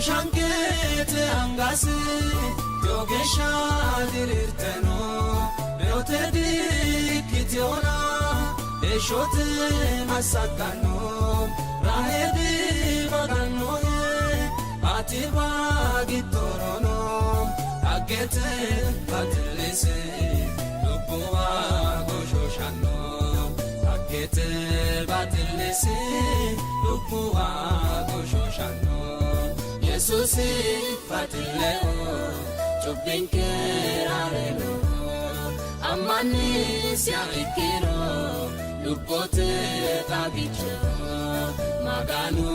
shankete angasi yogesha dirirteno reotedi kitiona eshote masakano rahedi magano atiba gitorono agete patlese lubuwa goshoshano agete patlese lubuwa goshoshano Yesusi patleo chubinke arelo amani siakiro lupote tagicho maganu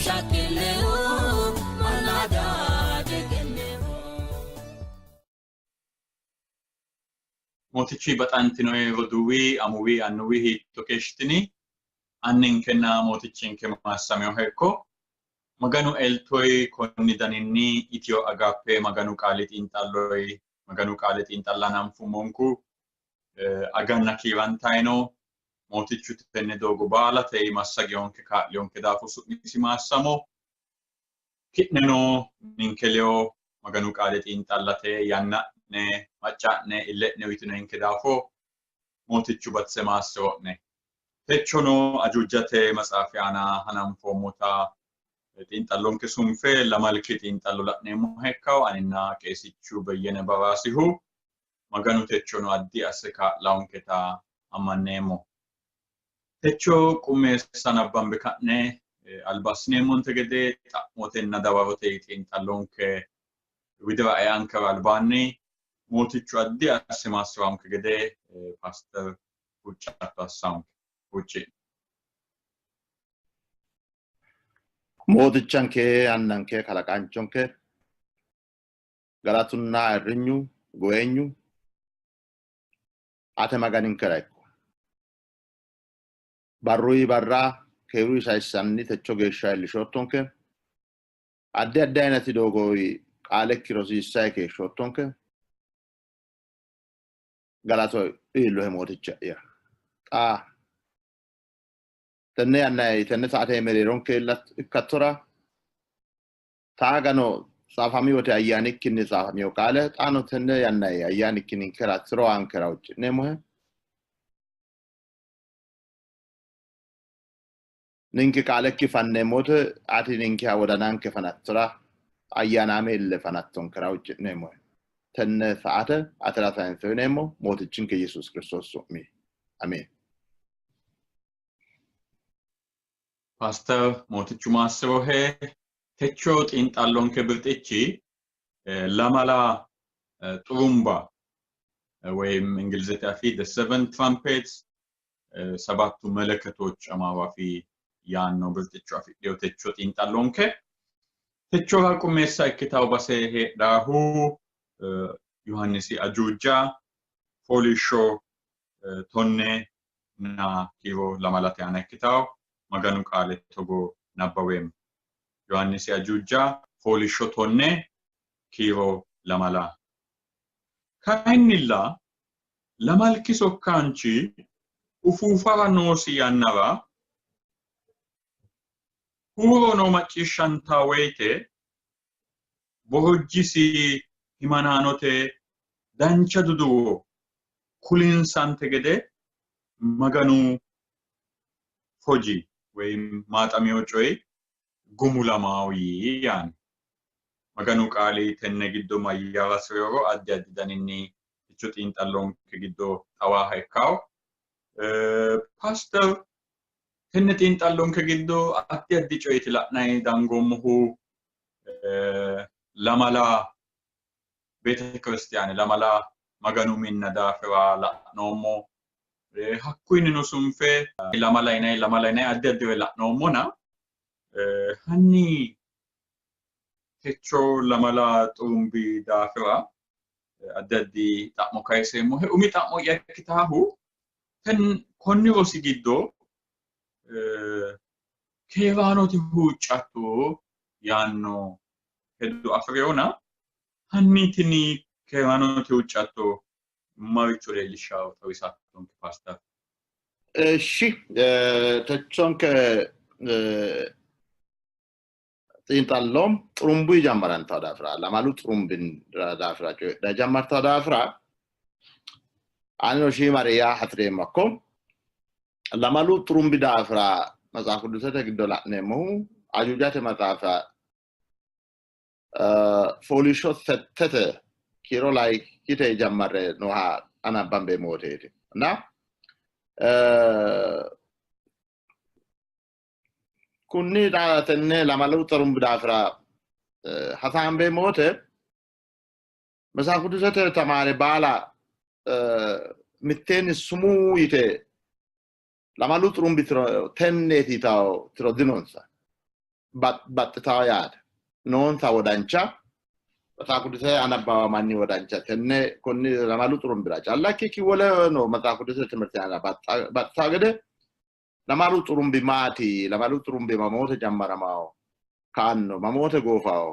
shakileo malada degeneo Motichi batantino evoduwi amuwi annuwi hitokeshtini annin kenna motichin ke masameo hekko maganu eltoi konni daninni Ethio Agape maganu qalit intalloi maganu qalit intallanam fumonku aganna kivantaino motichu tenne dogo bala tei massagionke ka'lionke dafu su'misi massamo kitneno ninkeleo maganu qalit intallate yanna ne macca'ne illetne witinoinke dafo motichu batse massone techono ajujjate matsafiana hanam fomota Tintallonke sunfe lamalki tintallo la'neemmo hekkaw aninna qeesichu beyyene bawasihu maganu techono addi asse kaa'lawnketa ammanneemmo. Techo qummeessa nabbambe ka'ne albasineemmonte gede xa'motenna dawarote tintallonke widira anke albaanni mootichu addi asse maassiwaanke gede pastor huccatto assaanke hucci. Mootichanke annanke kalaqanchonke galatunna irrinyu goenyu ate maganin kerayko barrui barra keeru isaysanni techo geeshsha illishottonke addi addi aynati dogoi qaalekki rosiissay keeshshottonke galato illo he mooticha ya tenne annay tenne saate mereeronke ikkattora taagano saafami wote ayyanikkinni saafamiyo qaale xaano tenne annay ayyanikkinni keratsiro ankera ucci'neemmohe ninki qaalekki fanneemmote ati ninki wodananke fanattora ayyaanaame ille fanattonkera ucci'neemmohe tenne saate atera sayensoyineemmo mootichinke Yesuus Kiristoos su'mi amen. Pastor motichu masserohe techo xinxallonke birxichi lamala xurumba ወይም እንግሊዘኛ ፊ the seven trumpets ሰባቱ መለከቶች አማዋፊ ያኖ ብርጥቹ አፊ ዲዮቴቾ ጢንጣሎንከ techo ቁሜሳ እክታው ባሴ ሄዳሁ ዮሐንስ አጁጃ ፎሊሾ ቶኔ ና ኪሮ ለማለት ያነ እክታው maganu qaale togo nabbawem Yohannis ajuja folisho tonne kiro lamala kainilla lamalki sokkanchi ufufara nosi yannara huro no maccishanta weyte bohojjisi himananote dancha duduwo kulinsante gede maganu foji ወይም ማጣሚዮጮይ ጉሙላማዊ ያን maganu qaali tenne giddo mayyawa siroro addi addi daninni ichuti intalon giddo tawa hekkaw pastor tenne tintalon giddo addi addi coyti la'nay dangomhu lamala bete kristiyani lamala maganu minna dafira la'nommo hakkuini no sunfe lamala inay addi addi la'nommona hanni techo lamala xurumbi dafira addi addi xa'mo kayseemmo he umi xa'mo yakkitahu ten konni rosi giddo keewaanoti huuccatto yaanno hedo afreona hanni tini keewaanoti huuccatto maricho leelishaw tawisattonke pastor እሺ ተቾንከ ጢንጣሎም ጥሩምቡ ይጀምራን ታዳፍራ ለማሉ ጥሩምብን ዳፍራ ዳጀመር ታዳፍራ አንኖ ሺ ማሪያ ሐትሬ ማኮም ለማሉ ጥሩምብ ዳፍራ መጽሐፍ ቅዱስ ተግዶላ ነሙ አጁጃተ መጽሐፍ ፎሊሾ ተተ ኪሮ ላይ ኪተ ጀመረ ነው አናባምበ ሞቴ እና ኩኒ ዳተነ ለማሉ ጥሩምብ ዳፍራ ሐሳምበ ሞቴ መጽሐፍ ቅዱስ ተማሪ ባላ ምቴን ስሙ ይተ ለማሉ ጥሩምብ ተነቲ ታው ትሮድኖንሳ ባጥታው ያድ ኖንታ ወዳንቻ መጽሐፍ ቅዱስ አናባዋ ማኒ ወዳንቻ ተነ ኮኒ ለማሉ ጥሩምብ ዳጫ አላኪ ወለ ነው መጽሐፍ ቅዱስ ትምህርት ያና ባጥታገደ ለማሉ ጥሩምብ ማቲ ለማሉ ጥሩምብ ማሞተ ጀመረማው ካኖ ማሞተ ጎፋው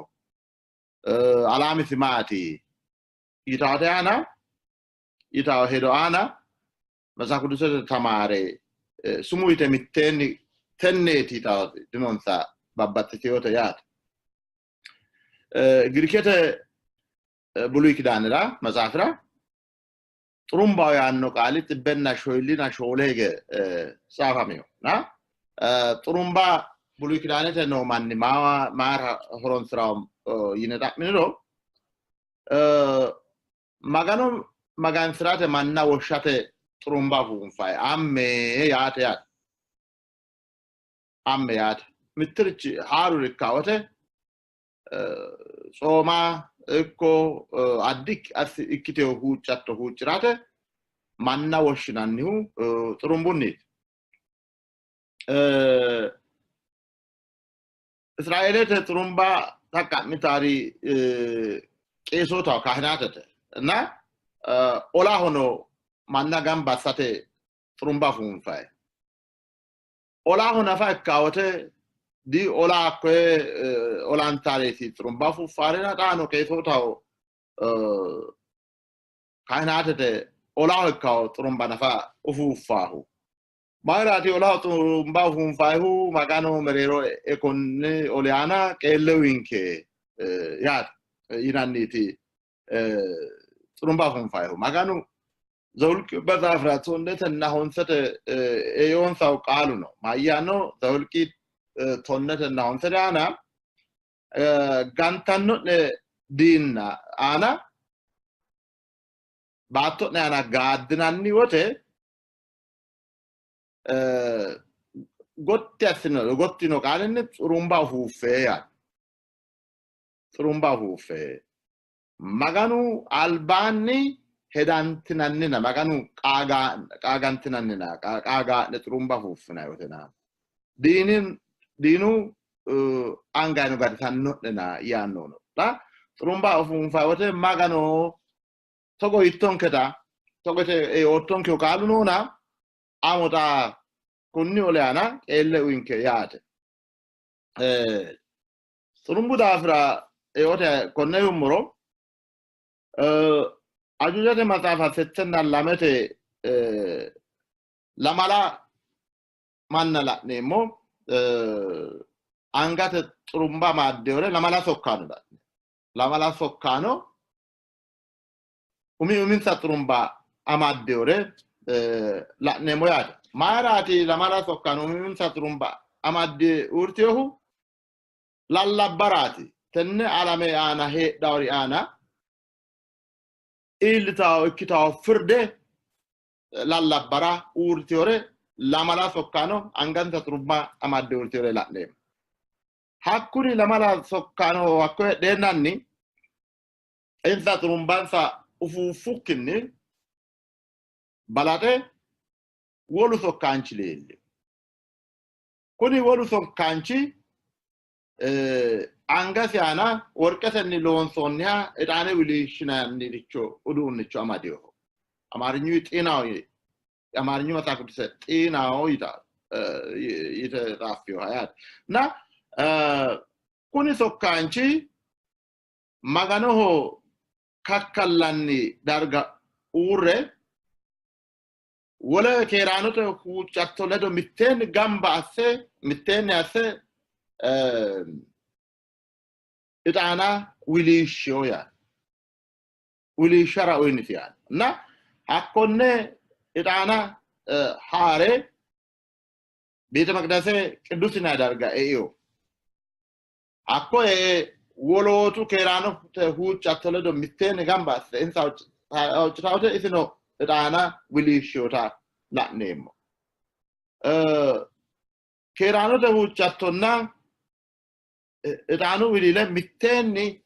አላሚት ማቲ ይታዳና ይታው ሄዶአና መጽሐፍ ቅዱስ ተማሪ ስሙ ይተሚተኒ ተነቲ ታው ድኖንሳ ባባትቴዎተ ያት ግሪከተ ብሉይ ኪዳንራ መጽሐፍራ ጥሩምባው ያነው ቃል ጥበና ሾይሊና ሾለገ ጻፋሚውና ጥሩምባ ብሉይ ኪዳንተ ነው ማን ማር ሆሮን ስራው ይነዳ ምንሮ ማጋኖ ማጋን ስራተ ማንና ወሻተ ጥሩምባ ሁንፋይ አሜ ያት አሜ ያት ምትርች ሃሩ ልካወተ ጾማ እኮ አዲክ አስ እክቴው ሁጫቶ ሁጭራተ ማንና ወሽናኒሁ ጥሩምቡኒ እስራኤልተ ጥሩምባ ታቃሚታሪ ቄሶታው ካህናተተ እና ኦላ ሆኖ ማና ጋምባሳተ ጥሩምባ ሁንፋይ ኦላ ሆነ ፈካወተ ዲ ኦላ ኮ ኦላንታሬቲ ጥሩምባ ፉፋሬና ዳኖ ከይቶታው ካህናተተ ኦላ ህካው ጥሩምባ ነፋ ኡፉፋሁ ማራቲ ኦላ ጥሩምባ ሁንፋይሁ ማጋኖ መሬሮ ኤኮን ኦሊያና ቀለዊንኬ ያት ይናኒቲ ጥሩምባ ሁንፋይሁ ማጋኖ ዘውልቅ በዛፍራቶ እንደተና ሆንሰተ ኤዮንሳው ቃሉ ነው ማያኖ ዘውልቂ ቶነተና ሆንሰዳና ጋንታኖ ዲና አና ባቶ ናና ጋድናኒ ወቴ ጎቲኖ ቃልን ጥሩምባ ሁፌ ያ ጥሩምባ ሁፌ ማጋኑ አልባኒ ሄዳንትናንና ማጋኑ ቃጋንትናንና ቃጋ ለጥሩምባ ሁፍና ይወተና ዲኑ አንጋኑ ጋር ታኖና ያኖ ነው ላ ጥሩምባ ሁንፋ ወተ ማጋኑ ተጎ ይቶንከታ ተጎተ ኦቶንከ ቃሉ ነውና አሞታ ኩኒ ኦሊያና ኤለዊንከ ያተ ጥሩምቡ ዳፍራ ወተ ኮነዩ ምሮ አጁጃተ መጽሐፍ ሰተና ላመተ ለማላ ማነላ ነሞ አንጋተ ጥሩምባ ማደወረ ለማላ ሶካኖ ኡሚን ጥሩምባ አማደወረ ለነሞ ያደ ማራቲ ለማላ ሶካኖ ኡሚን ጥሩምባ አማደ ኡርቴሁ ላላባራቲ ተነ አላሜ አና ሄ ዳውሪ አና ኢልታው እክታው ፍርደ ላላባራ ኡርቴወረ ለማላ ሶካኖ አንጋንተ ጥሩምባ አማደ ኡርቴወረ ላነ ሐኩሪ ለማላ ሶካኖ አኮ ደናኒ እንዛ ጥሩምባንሳ ኡፉፉክኒ ባላቴ ወሉ ሶካንቺ ሌለ ኩኒ ወሉ ሶካንቺ አንጋሲያና ወርቀተኒ ሎንሶኒያ እዳኔ ዊሊሽናኒ ዲቾ ኡዱንቾ አማዲዮ አማርኙ ጤናው አማርኙ መታኩት ጤናው ይተራፊዮ ሃያት ና ኩኒ ሶካንቺ ማጋኖሆ ካካላኒ ዳርጋ ኡሬ ወለ ኬራኖተ ሁጫቶ ለዶ ሚቴን ጋምባሴ ሚቴን ያሴ إتانا ويليشيو يا ويليشارا وينفيان نا أكونه إتانا هاري بيت مقدسه قدوسنا درجة إيو أكو ولوتو كيرانو تهو چاتلدو متين غامباس إنسا أو چتاوته إسنو إتانا ويليشيوتا لا نيمو كيرانو تهو چاتونا إتانو ويليله متيني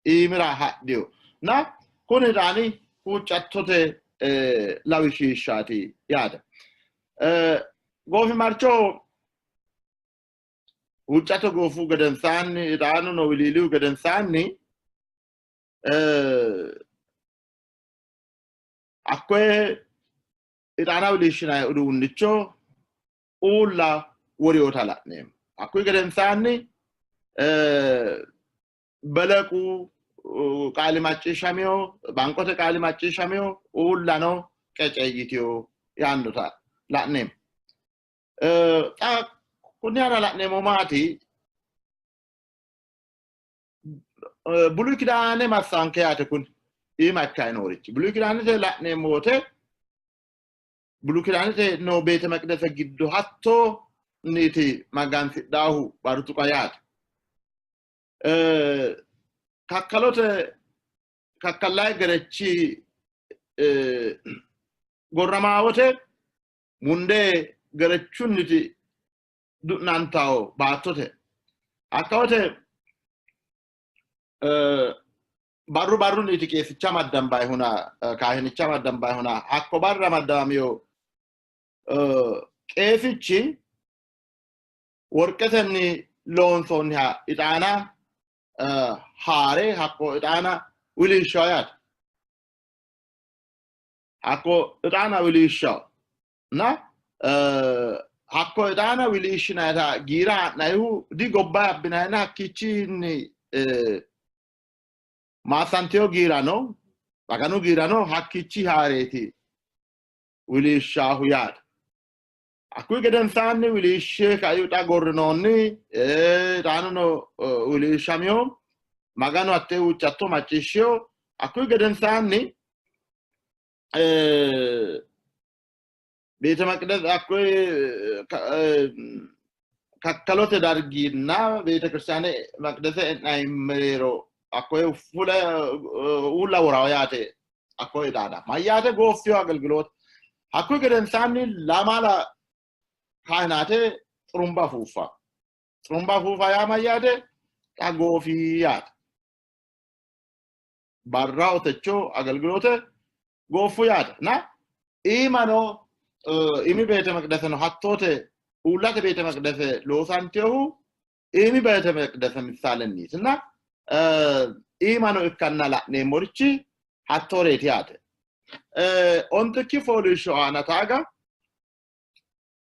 إمرا هاديو نا كون إتاني هو چاتوته لاوشيشاتي يادا gofi marcho uchato gofu gadensani itano no wililiu gadensani akwe itana wilishina udunicho ulla woriota la nem akwe gadensani balaku kalimachi shamio bankote kalimachi shamio ulla no kechayitio yanduta la nem kunyara la nemomati bulukidane masanke ate kun imakkaynorichi bulukidane te la nemote bulukidane te no bete makdasa giddo hatto niti magansi dahu barutu qayat kakkalote kakkallay gerechi gorramawote munde garachuniti nantao batote akawte baru niti kesi chamadam bay huna kahini chamadam bay huna hakko barra madamio kefichi worketani lonson ha itana hare hakko itana wilin shoyat hakko itana wilin show na hakko itana wilishina ta gira na yu di gobba binana kichini masanteo girano baganu girano hakkichi hareti wilisha huyat akui geden sanni wilishe kayuta gornonni tanu no wilishamio magano atte uchatto machisho akui geden sanni ቤተ መቅደስ አኮይ ካከሎተ ዳርጊና ቤተ ክርስቲያኔ መቅደሰ አይመሬሮ አኮይ ፉለ ውላ ወራያቴ አኮይ ዳዳ ማያቴ ጎፍዮ አገልግሎት አኮይ ገደንሳኒ ላማላ ካህናቴ ጥሩምባ ፉፋ ያ ማያቴ ታጎፊያት ባራው ተቾ አገልግሎት ጎፉያት ና ኢማኖ ኢሚ ቤተ መቅደስ ነው ሀቶተ ሁላተ ቤተ መቅደስ ሎሳንቴው ኢሚ ቤተ መቅደስ ምሳለኒስና ኢማኖ እከናላ ነሞርቺ ሀቶሬት ያተ ኦንትኪ ፎሊሾ አናታጋ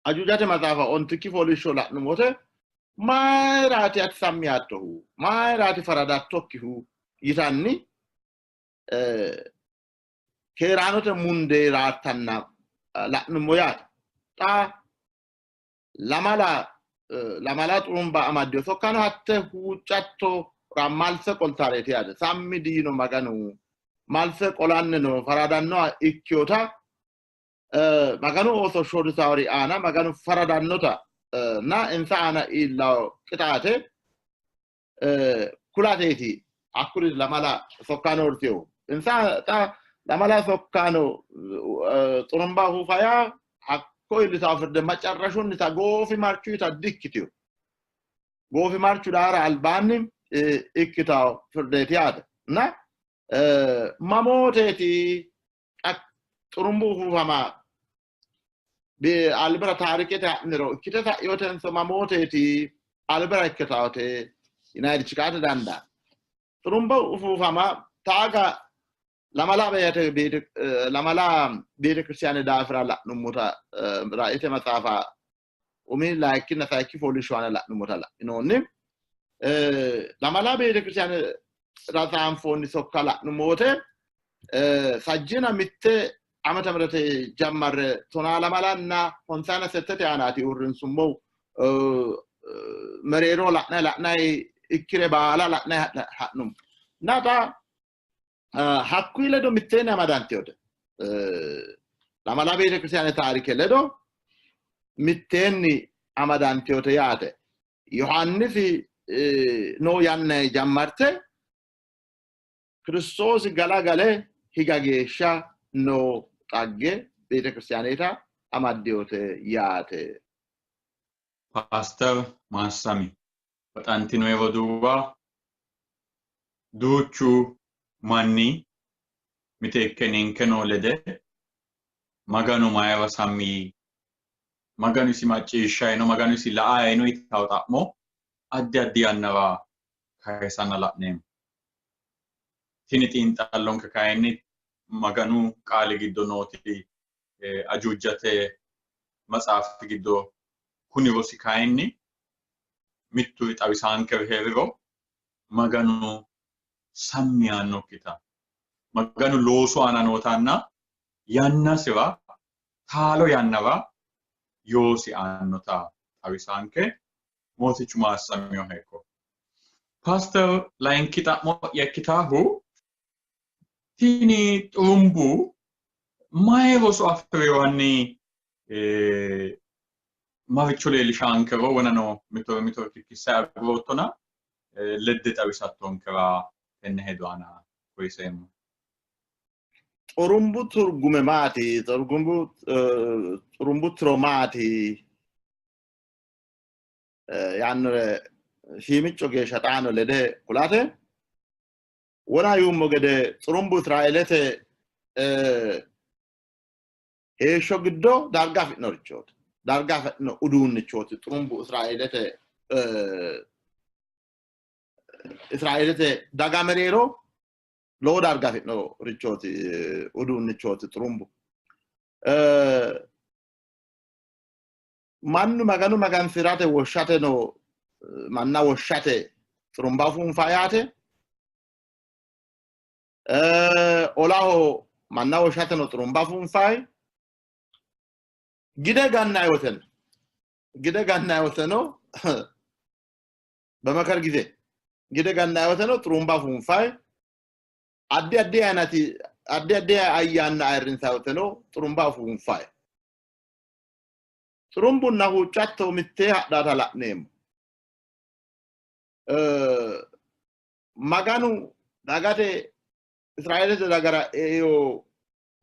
አጁጃተ ማዛፋ ኦንትኪ ፎሊሾ ላንሞተ ማራቲ አትሳሚያቶ ማራቲ ፈራዳቶኪሁ ይታኒ ኬራኖተ ሙንዴ ራታና la numoyat ta lamala trumba amadio sokkano hatte huccatto ramalse koltareti ade sammi dino maganu malse qolanne no faradanno ikkyota maganu oso shodi sawri ana maganu faradannota na insana illa kitate kulateti akuri lamala sokkano ortio insana ta lamala sokkano ጥሩምባ ሁፋያ አኮይ ልታፍርደ መጨረሹን ታጎፊ ማርቹ ታድክቲው ጎፊ ማርቹ ዳራ አልባንም እክታው ፍርደት ያደ እና ማሞቴቲ ጥሩምቡ ሁፋማ በአልብራ ታሪከታ ንሮ እክተታ ይወተን ማሞቴቲ አልብራ እክታውቴ ይናይድ ችካተ ዳንዳ ጥሩምቡ ሁፋማ ታጋ lamala bete ክርስቲያን ዳፍራላ ንሙታ ራእይተ መጻፋ ኡሚ ላይክና ታኪ ፎሊሽዋና ላ ንሙታላ ኢኖኒ lamala bete ክርስቲያን ራሳን ፎኒ ሶካላ ንሞተ ሳጅና ሚተ አመተ ምረተ ጀመረ ቶና lamalaና ሆንሳና ሰተተ ያናቲ ኡርን ሱሞ መሬሮ ላና ላናይ ikkire baala la'ne ha'num nata hakkuy ledo mitteeni amadantiyote lamala beete ክርስቲያኔ ታሪክ ledo mitteeni amadantiyote yaate ዮሐንስ no yanne jammarte ክርስቶስ ገላገለ ሂጋጌሻ no xagge ቤተ ክርስቲያኔታ amaddiyote yaate Pastor Masami Patantino Evoduwa Duchu Manni Mitekeninkenoo lede Maganu Maeva Sami Maganu si macciishshaino Maganu si la'aayino ittaw xa'mo addi addi annawa kayisanna la'neemmo. Tini xiinxallonke kayinni Maganu qaali giddo nooti ajuujjate matsaafti giddo kuni rosi kayinni mittu xawisaanke heeriro Maganu sammi yaannokkita Maganu loosu aana nootanna yannasira taalo yannawa yoosi aannota xawisaanke mootichu Maassamio hekko. Pastor layinki xa'mo yakkitaahu tini xurumbu mayi roso afiriwanni maricho leellishaankero wonano mitoro kikkissa aguroottona ledde xawisattonkera tenne hedo aana koyiseemmo. xurumbu turgume maati xurumbu tiromaati yaannore shiimicco geeshsha xaano lede kulate wona yummo gede xurumbu Israa'elete heeshsho giddo darga afidhinorichooti darga afidhino uduunnichooti xurumbu Israa'elete daga mereero lowo darga afidhinorichooti uduunnichooti xurumbu mannu maganu magansirate woshshate no manna woshshate xurumba fuunfaa yaate olaho manna woshshate no xurumba fuunfaa gide gannayote no በመከር ጊዜ gide gannayote no xurumba fuunfaa addi addi ayyaanna ayirrinsayote no xurumba fuunfaa xurumbunna huuccatto mittee hadhaata la'neemmo maganu dagate Israa'elete dagara eeyo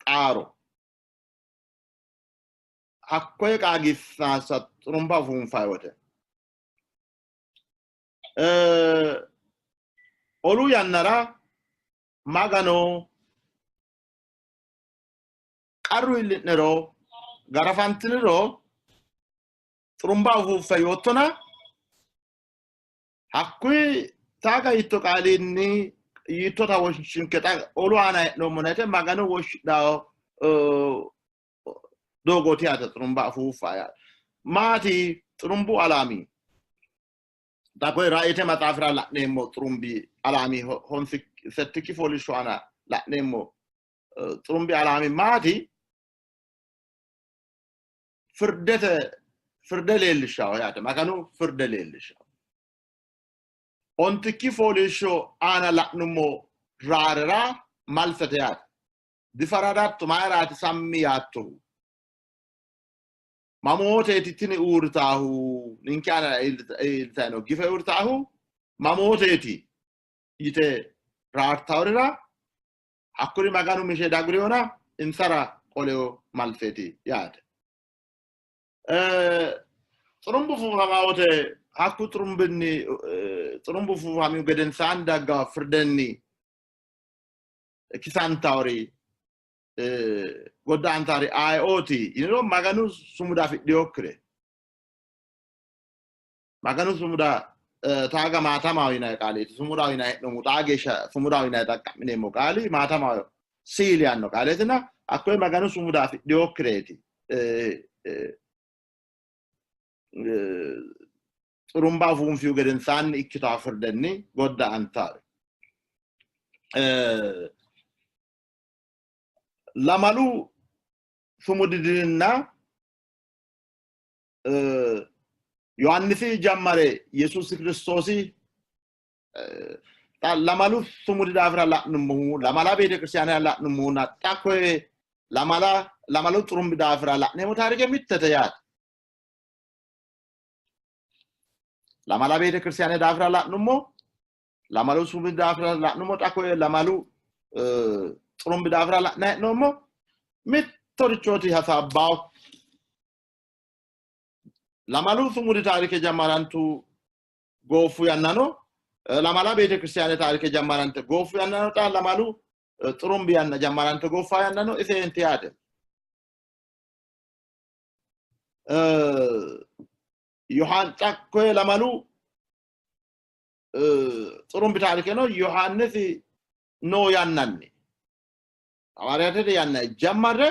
qaaro hakkoye qaagissaassa xurumba fuunfaayote olu yannara magano qarru illi'nero garafantiniro xurumba fuunfayottona hakkuy taaga yitto qaalinni yittota woshshinke olu aana he'noommonete maganu woshshidhawo doogoti yaate xurumba fuunfaa maati xurumbu alaami da koye raa'ite maxaafira la'neemmo xurumbi alaami settikki fooliishsho aana la'neemmo xurumbi alaami maati firde leellishshawo yaate maganu firde leellishshawo ontikki fooliishsho aana la'nummo raarera malsete yaate difaradatto mayraati sammi yaattohu mamooteeti tini uurritaahu ninke aana iltayno gife uurritaahu mamooteeti yite raartawrira hakkuri maganu mishe daguriyoona insara qoleyo malseeti yaate xurumbu fuufamaawote hakku xurumbu fuufamiu gedensaan dagga firdenni kisantawri goddaantari ayoti yiniro maganu sumuda fidhiyokkire maganu sumuda taaga maatamaw yinayi qaaleeti sumudaw yinayi he'nomu xaageeshsha sumudaw yinayi xaqqa'mineemmo qaali maatamaw siili yaanno qaaleetina hakkoye maganu sumuda fidhiyokkireeti xurumba fuunfiyu gedensaanni ikkitawo firdenni godda-antare lamalu sumudidinna ዮሐንስ ጀመረ ኢየሱስ ክርስቶስ lamalu sumudi davra la numu lamala bede Christiane la numu na takwe lamalu turumbi davra la nemo tarike mittete yaat lamala bede Christiane davra la numu lamalu sumudi davra la numu takwe lamalu turumbi davra la ne numu mittorichoti hasabaw lamalu sumudi tarike jamarantu gofu yannano lamala bete Christiane tarike jamarante gofu yannano ta lamalu turumbi yanna jamarante gofa yannano isenti yate Yohan takwe lamalu turumbi tarike no Yohannes no yannanni awarate yanna jamarre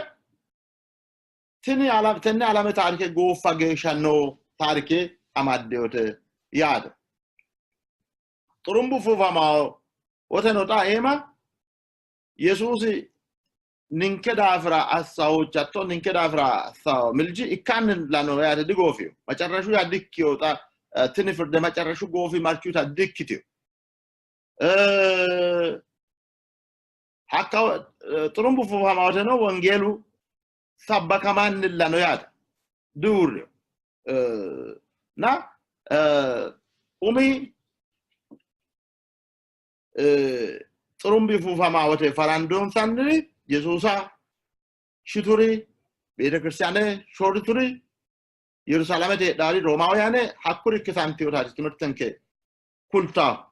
tini alame tarike gofa geshanno tarike amaddeote yaade turumbu fufama woteno ta ema Yesusi ninke dafra asaw chatto ninke dafra asaw milji ikan lano yaade digofio macharashu ya dikkio ta tini furde macharashu gofi marchuta dikkitio hakka turumbu fufama woteno wangelu sabbaka man lano yaade durio na umi turumbi fufama wote farandon sandri Yesusa shituri bete Christiane shorituri Yerusalemete dari Romawiyane hakuri kisantiota timirtenke kulta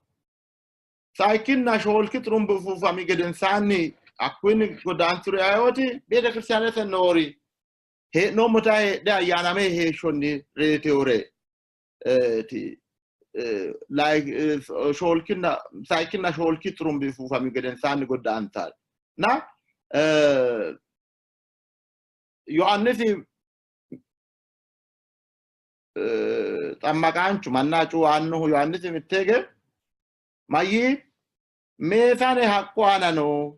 saikin na sholki turumbi fufami geden sanni akwini godanturi ayoti bete Christiane senori he no motae da yaname he shonni reteore ti like sholkina saikina sholki turumbi fufami geden sanni godantar na Yohannes tammakanchu mannachu annu Yohannes mittege mayi mesane hakwanano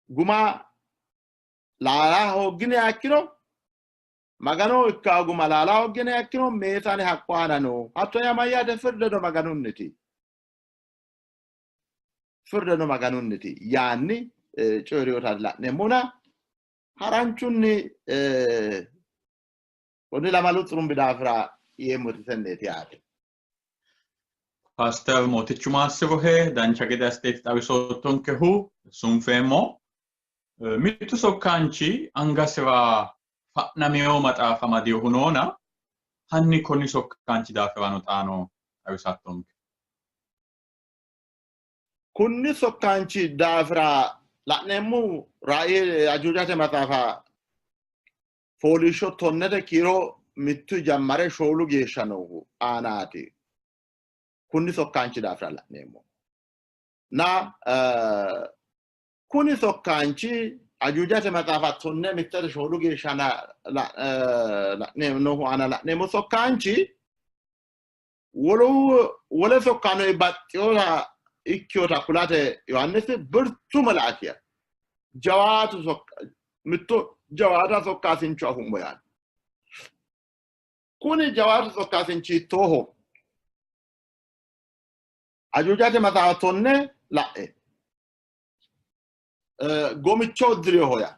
guma lala hogine akiro magano ikkaguma lala hogine akiro mesane hakwanano hatto ya mayate firdedo maganunniti yanni cooriota la nemuna haranchunni oni lamalu turumbi dafra yemoti senneti yaate Pastor motichumassivohe dancha gede asteti xawisottonkehu sunfeemmo mittu sokkanchi angasira fa'nameo maxaafa amadiohu noona hanni konni sokkanchi daafirano xaano xawisattonke kunni sokkanchi daafira la'neemmo ra'ye ajujate maxaafa fooliishsho tonnete kiiro mittu jammare shoolu geeshsha noohu aanaati kunni sokkanchi daafira la'neemmo na kunni sokkanchi ajujate maxaafa tonne mittere shoolu geeshsha la'neemmo aana la'neemmo sokkanchi wole sokkano baxxeyoota ikkiyota kulate Yohannes birtu malaakiya jawaatu mitto jawaata sokkaasinchu afummo yaani kuni jawaatu sokkaasinchi toho ajujate maxaafa tonne la'e gomicho diriho ya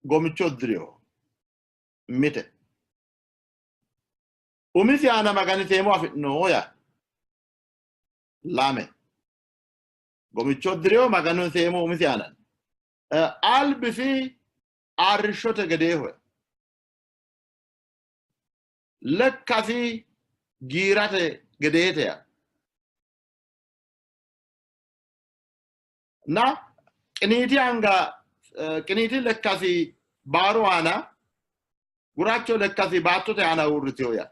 gomicho diriho mite umisi ana magani temo afitno ya lame gomicho diriho maganu temo umisi ana albisi arishote gedeho lekkasi girate gedete ya na kiniti lekkasi baro ana guracho lekkasi baattote ana urritiyo ya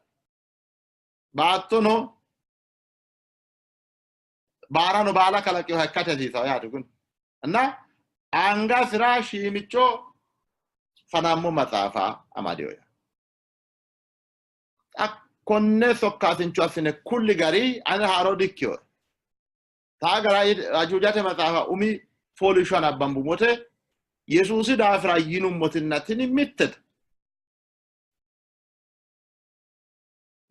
baattono barano bala kalaqeyo hakkate siisa yaatu kun na anga sira shimicho fanammo maxaafa amadeyo ya konne sokkaasinchu assine kulli gari ana haro dikkiyo taagara ajujate maxaafa umi foolishon abbambu mote Yesusi daafira yinummotinnatini mittet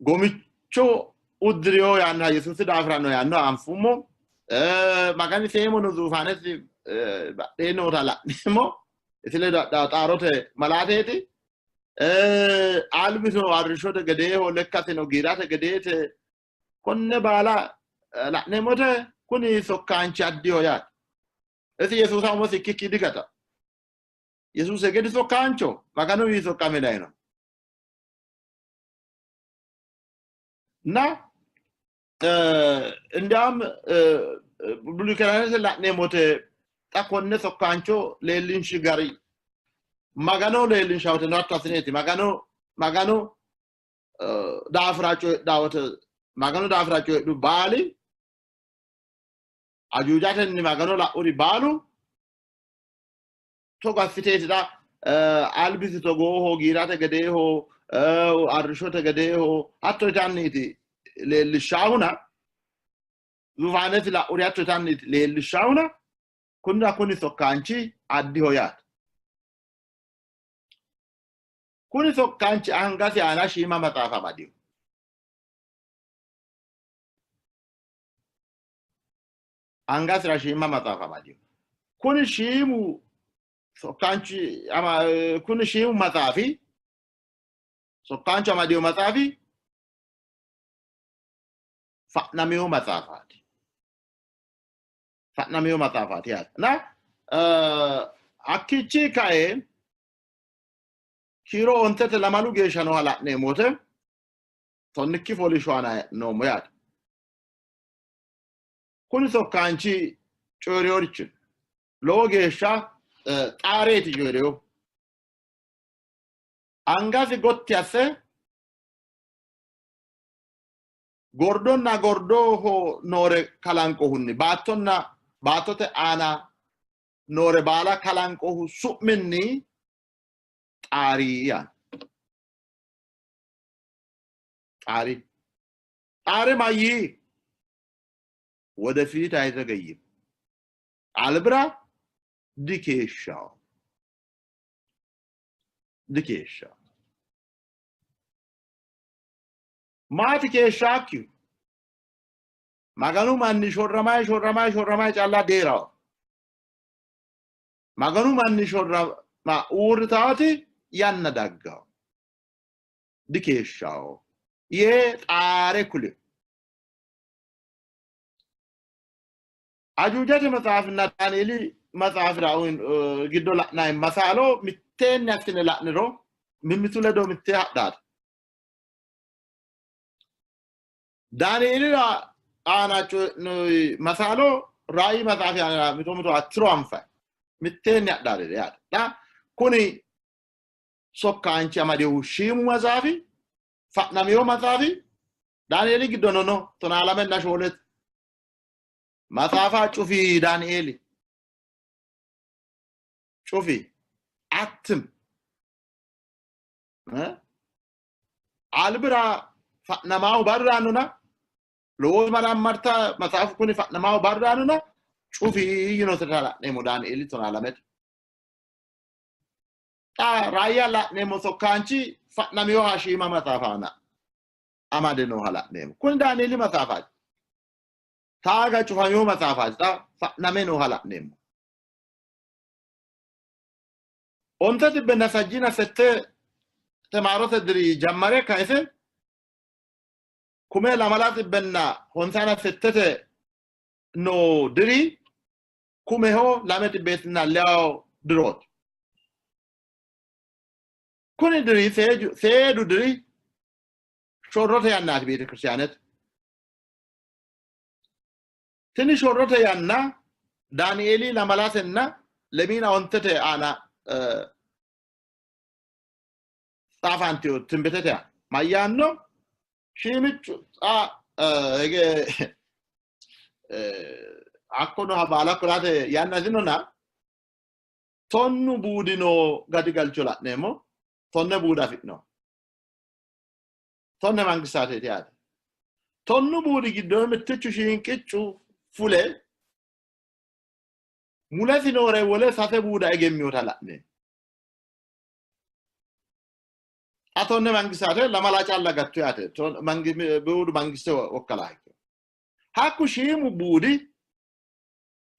gomicho udrio yanna Yesus dafrano yanno anfumo magani semo no zufanesi eno tala nimo isile da tarote malateti albiso arishote gede ho lekkatino girate gedete konne bala la nemote kuni sokkanci addio yaat esi Yesus amo sikki digata Yesus egedi sokkanco magano wi sokkamelaino na እንዲያም ብሉይ ኪዳን ለአኔሞቴ ታኮነ ሶካንቾ ሌሊንሽ ጋሪ ማጋኖ ሌሊንሽ አውተ ናታስኔቲ ማጋኖ ዳፍራጮ ዳወተ ማጋኖ ዳፍራጮ ዱ ባሊ አጁጃተን ማጋኖ ላኡሪ ባሉ ቶጋፍቴታ አልቢስ ቶጎ ሆ ጊራተ ገዴሆ አርሾተ ገዴሆ አቶ ጃኒቲ ለልሻውና ዙፋነት ላኡሪያቶ ታንት ለልሻውና ኩኒ ሶካንቺ አዲ ሆያት ኩኒ ሶካንቺ አንጋሲ አናሺ ማመጣፋ ማዲው አንጋስ ራሺ ማመጣፋ ማዲው ኩኒ ሺሙ ሶካንቺ አማ ኩኒ ሺሙ ማጣፊ ሶካንቺ ማዲው ማጣፊ فناميو مسافات يا نا أكيد كاي كيرو أنت تلاملو جيشانو هلا نموته تونكي فولي شو أنا نوميات كوني سوكانشي شوريوريشن لو جيشا تاريتي جوريو أنغازي غوتياسه gordonna gordoho nore kalanko hunni batote ana nore bala kalanko hu su'minni tariyan tari mayi ወደፊት አይዘገይም አልብራ ድኬሻ ማት ከሻኪው ማጋኑ ማን ሾራማይ ጫላ ዴራው ማጋኑ ማን ሾራማ ኡርታቲ ያነዳጋው ድኬሻው የጣሬኩል አጁጃተ መጽሐፍና ዳንኤል መጽሐፍ ራውን ግዶላ ናይ መሳሎ ምቴን ያክነላንሮ ምምቱለዶ ምቴ አዳት ዳንኤል አናጮ መሳሎ ራይ መጽሐፍ ያና ምቶምቶ አትሮምፋ ምቴን ያዳለ ዳ ኩኒ ሶካንቺ አማዴው ሺሙ መጽሐፊ ፈናሚዮ መጽሐፊ ዳንኤል ግዶኖ ተናላመና ሾለት መጽሐፋ ጩፊ ዳንኤል ጩፊ አትም አልብራ ፈናማው ባራኑና ሎዝ ማራማርታ መጽሐፍ ኩኒ ፈናማው ባራኑና ጩፊ ይኖ ተታላ ነሞ ዳንኤል ተናላመት ራያላ ነሞ ሶካንቺ ፈናሚዮ ሃሺማ መጽሐፋና አማደኖ hala nemo kun ዳንኤል መጽሐፋ ታጋ ጩፋሚዮ መጽሐፋ ፈናሜኖ hala nemo onta tibena sajina sette temarote diri jammare kaise kume lamalat benna hontana settete no diri kume ho lamet betna lao drot kuni diri sedu diri shorote yanna bete kristianet tini shorote yanna danieli lamalasenna lemina ontete ana Stafantio timbetete mayanno shimichu ege akkono habala kurate yanna zinona tonnu budino gadigalchola nemo tonne buda fitno tonne mangisate tiade tonnu budi giddo mettechu shinqichu fule mulesinore wole sate buda egemmiyota la'ne አቶነ መንግስታተ ለማላጫ አላጋቱ ያተ በውድ መንግስት ወከላህ ሀኩ ሺሙ ቡዲ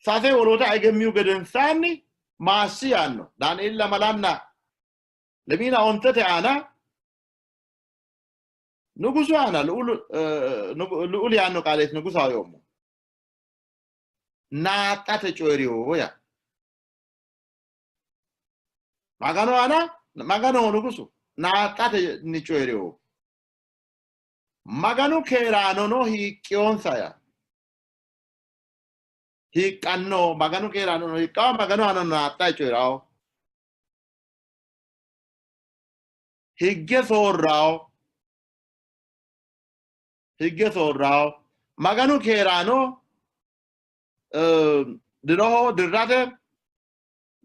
ሳቴ ወሮታ አይገሚው ገደንሳኒ ማሲያን ነው ዳንኤል ለማላና ለሚና ኦንተተ አና ንጉሱ አና ልዑል ያኖ ቃሌት ንጉስ አየውሙ ናጣተ ጮሪዮ ያ ማጋኖ አና ማጋኖ ንጉሱ ናጣተ ንጮሪዮ ማጋኖ ከራኖ ነው ሂቂዮንሳያ ሂቃኖ ማጋኖ ከራኖ ነው ሂቃ ማጋኖ አና ናጣ ጮራው higge sorrao maganu kerano ድሮሆ ድራተ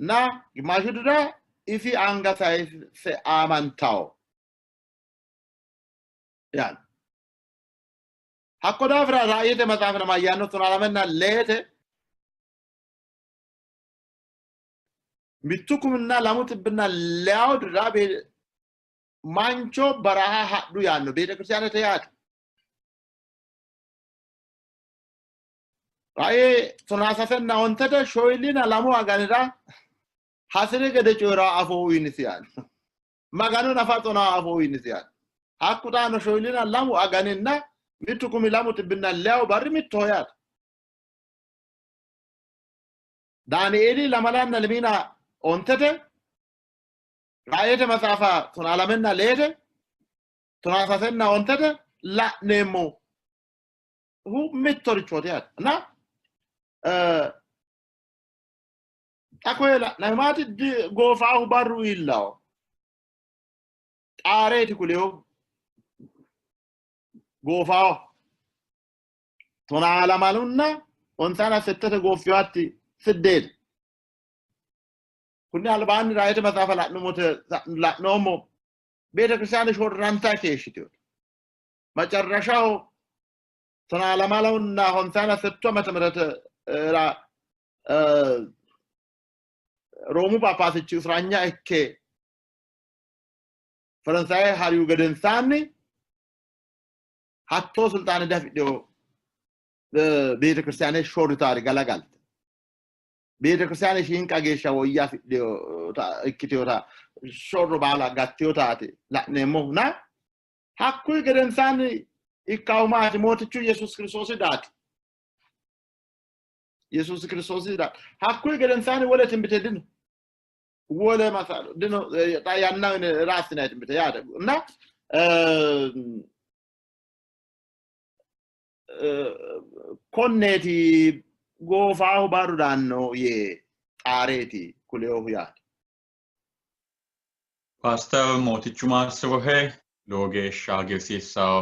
ና ግማሹ ድራ ኢፊ አንጋሳይ አማንታው ያን ሀቆዳ ፍራ ራእየተ መጽሐፍነ ማያኖ ተናላመና ለተ ሚቱኩምና ላሙትብና ሊያው ድራ ማንቾ በረሃ ሀዱ ያኑ ቤተክርስቲያን ተያት አይ ቶናሳሰና ወንተደ ሾይሊና ላሙ አጋንዳ ሐስረ ገደ ጮራ አፎ ይንሲያን ማጋኑ ናፋቶና አፎ ይንሲያን አቁጣ ነው ሾይሊና ላሙ አጋንና ሚቱኩም ላሙ ትብና ሊያው ባር ሚቶያት ዳንኤል ለማላና ለሚና ወንተደ ራእየተ መጽሐፋ ቶናላመና ለሄደ ቶናሳሰና ወንተደ ላ ነሞ ሁ ሚቶርቾቲያት እና አኮላ ናማት ጎፋው ባሩ ይላው ጣሬት ኩሌው ጎፋው ቶናላ ማሉና ወንታና ሰተተ ጎፊዋት ስደድ ኩኒ አልባን ራይተ መጻፈላ ነሞተ ላኖሞ ቤተክርስቲያን ሾራንታ ከሽቲው መጨረሻው ቶናላ ማሉና ወንታና ሰተተ መተመረተ ራ ሮሙ ጳጳስች እስራኛ እከ ፈረንሳይ ሃሪው ገደንሳኒ ሀቶ ስልጣን ዳፍዲዮ ቤተክርስቲያን ሾርታሪ ጋላጋል ቤተክርስቲያን ሽንቃ ጌሻ ወያ ፍዲዮ እክቲዮታ ሾር ባላ ጋቲዮታቲ ላኔሞና ሀኩ ገደንሳኒ ይካውማት ሞትቹ ኢየሱስ ክርስቶስ ዳት ኢየሱስ ክርስቶስ ዳት ሀኩ ገደንሳኒ ወለትን ብትድን ወለ ማሳሉ ድኖ ታያና ራስና ትምተ ያደ እና ኮኔቲ ጎፋው ባሩዳኖ የጣሬቲ ኩሌው ያ ፓስተር ሞቲቹ ማስበሄ ሎጌሻ ገሲሳው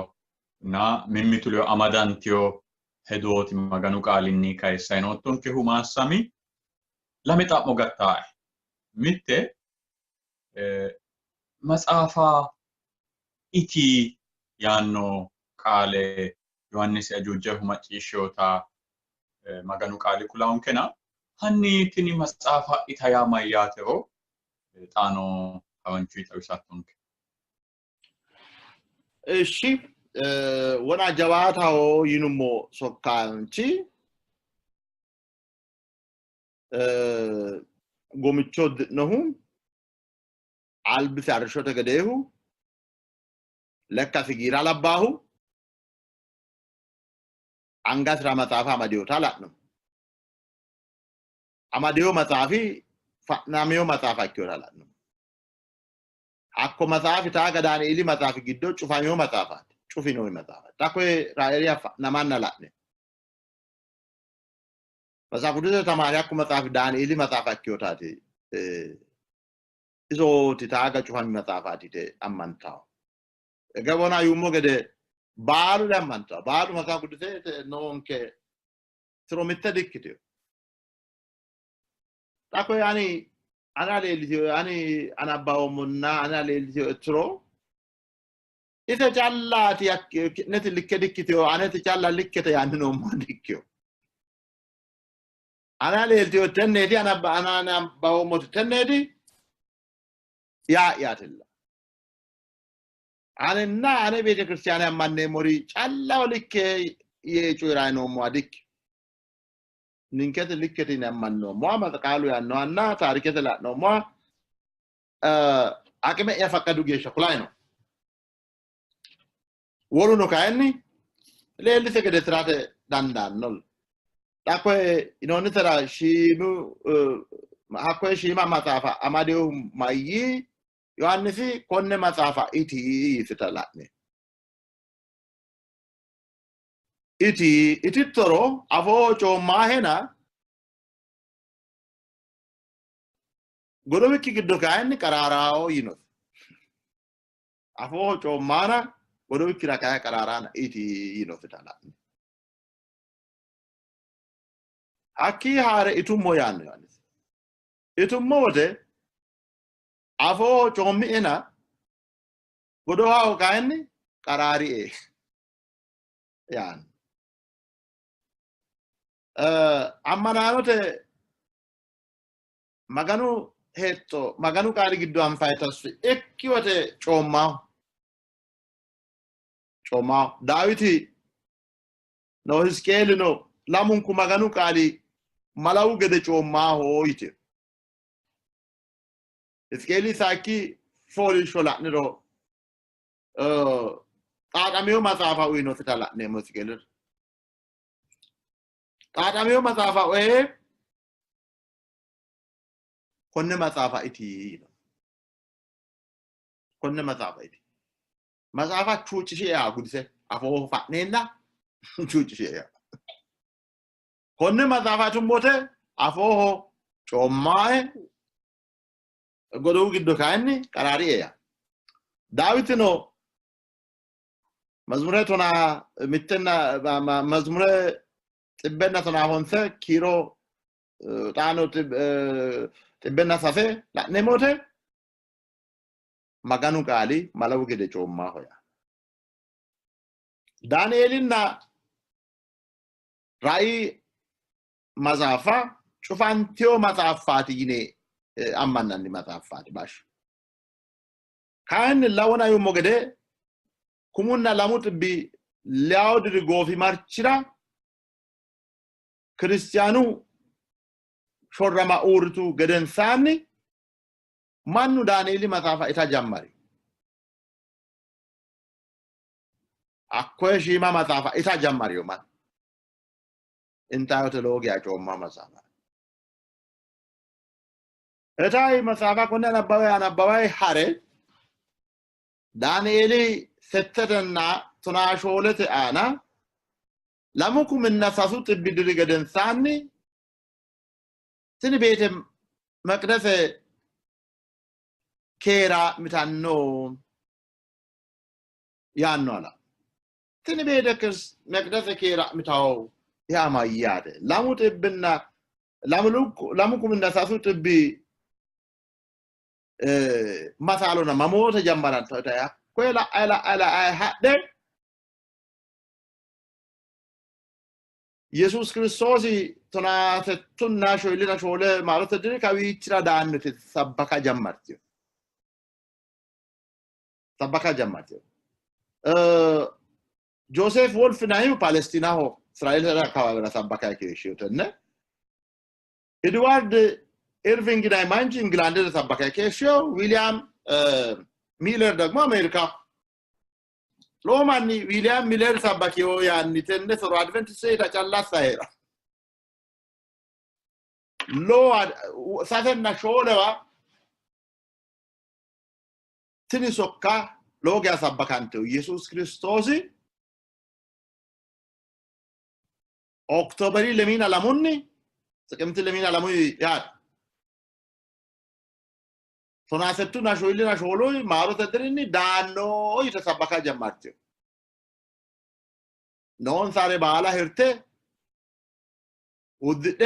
ና ሚሚቱሊዮ አማዳንቲዮ ሄዶት ማጋኑ ቃሊኒ ካይሳይኖቶን ከሁ ማሳሚ ለመጣ ሞጋታይ ሚቴ መጽሐፋ ኢቲ ያኖ ቃሌ ዮሐንስ ያጆጀሁ ማጪሾታ ማጋኑ ቃሊ ኩላውን ከና ሃኒ ትኒ መጽሐፋ ኢታያ ማያተሮ ጣኖ አወንቹ ይተውሳቱንክ እሺ ወና ጀባታው ይኑሞ ሶካንቺ ጎምቾ ነው አልብስ ያርሾ ተገደሁ ለካ ፍጊራ ለባሁ አንጋስ ራማጣፋ ማዲዮ ታላቅ ነው አማዲዮ መጻፊ ናሚዮ መጻፋ ይወራላል ነው አኮ መጻፊ ታገዳን ኢሊ መጻፊ ግዶ ጩፋሚዮ መጻፋት ጩፊ ነው መጻፋ ታኮ ራሪያ ናማናላነ በዛጉዱ ተማሪ አኮ መጻፊ ዳን ኢሊ መጻፋ ይወታቲ ኢዞ ታጋ ጩፋሚ መጻፋት ይተ አማንታው ገቦና ይሞ ገደ ባሉ ለማንታው ባሉ መጻፍ ጉዱ ነውንከ ትሮሚተዲክቲ ታኮ ያኒ አናሌልቲዮ ያኒ አናባውሙና አናሌልቲዮ ትሮ ኢተጫላት ያክ ነት ልከድክቲዮ አነት ጫላ ልከተ ያን ነው ማድክዮ አናሌልቲዮ ተነዲ አናባውሙ ተነዲ ያ ያትላ أنا بيت كريستيان أمان موري الله ولك يجورا نو مودك نينكت لكتين أمان نو ما تقالوا يا نو أنا تاريخ لا نو ما أكمل يفكروا جيش كلاينو ورونو كأني ليه سكده ترى دان نول takwe inoni tara shimu hakwe shima matafa amadeo mayi yohanisi konne matafa iti fitalatne iti toro avo cho mahena godowiki gidokaani kararao yino avo cho mana godowiki rakaya kararana iti yino fitalatne Aki hare itummo yanno yanis. Itummo wote afo chomi ena godo hao kaenni karari e. Yan. Ammananote maganu hetto maganu kari giddo am faytasu ekki wote choma Dawiti no hiskeli no lamun ku maganu kali malawu gede choma hoite iskeli saki foli shola nero qadamiyo masafa wino fitala ne muskeler qadamiyo masafa konne masafa iti masafa chuchi ya gudise afo fa nenda chuchi ya konne masafa tumbote afo chomae godo giddo kaanni karari ya Dawitino mazmure tona mittenna mazmure tibbenna tona honse kiro tano tibbenna safe la nemote maganu kali malawu gede chomma hoya Danielinna rai mazafa chufantio mazafati yine ammananni mazafati bash kan lawna yumo gede kumunna lamut bi laawdi gofi marchira Kristiyanu shorrama urtu geden sanni mannu Danieli masafa ita jammari akko shima masafa ita jammari yo man intayote logi a chomma masafa etai masafa kunna nabawai hare Danieli settetenna tunasholete ana lamukum innasasu tibidiri geden sanni tini bete maqdase kera mitanno yannola tini bete maqdase kera mitaw ya mayade lamutibna lamukum innasasu tibi masalona mamota jambaran taya kwela ala hadde Jesus Christos tona tunna shoylina shole marote dire kawichira daannete sabbaka jammartio Joseph Wolf nayu Palestina ho Israel ra kawabra sabbaka keshiyotenne Edward Irving Diamond England ra sabbaka keshiyo William Miller ደግሞ አሜሪካ ሎማኒ ዊሊያም ሚለር ሳባኪዮ ያኒ ተነ ሶሮ አድቨንቲስት ተጫላ ሳይራ ሎ ሳተና ሾለዋ ትንሶካ ሎጊያ ሳባካንተው ኢየሱስ ክርስቶስ ኦክቶበሪ ለሚና ላሙኒ ጥቅምት ለሚና ላሙ ያ ሶናሰቱ ናሾይልና ሾሎይ ማሮተ ድሪኒ ዳኖ ይተሰበካ ጀማርቴ ኖን ሳሬ ባላ ህርቴ ውድደ